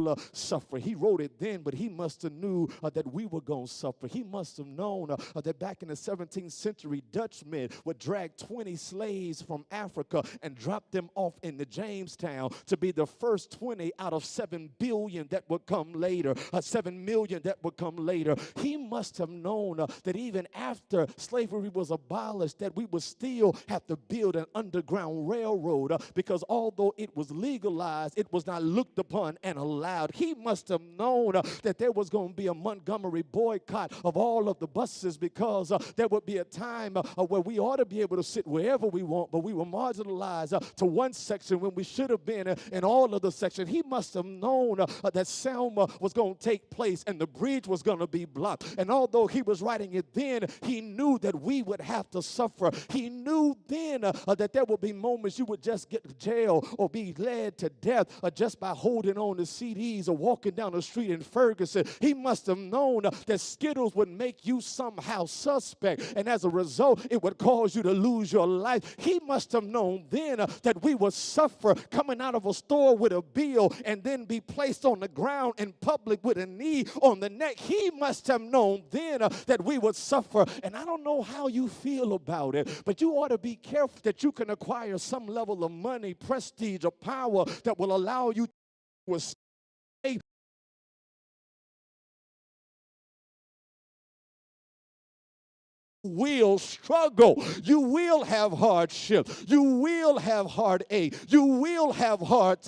will suffer. He wrote it then, but he must have knew that we were going to suffer. He must have known that back in the 17th century, Dutchmen would drag 20 slaves from Africa and drop them off in the Jamestown to be the first 20 out of 7 billion that would come later, 7 million that would come later. He must have known that even after slavery was abolished, that we would still have to build an underground railroad because although it was legalized, it was not looked upon and allowed. He must have known that there was going to be a Montgomery boycott of all of the buses because there would be a time where we ought to be able to sit wherever we want, but we were marginalized to one section when we should have been in all of the sections. He must have known that Selma was going to take place and the bridge was going to be blocked. And although he was writing it then, he knew that we would have to suffer. He knew then that there would be moments you would just get to jail or be led to death just by holding on to CDs or walking down the street in Ferguson. He must have known that Skittles would make you somehow suspect, and as a result, it would cause you to lose your life. He must have known then that we would suffer coming out of a store with a bill and then be placed on the ground in public with a knee on the neck. He must have known then that we would suffer. And I don't know how you feel about it, but you ought to be careful that you can acquire some level of money, prestige, or power that will allow you to escape. Will struggle. You will have hardship. You will have heartache. You will have hard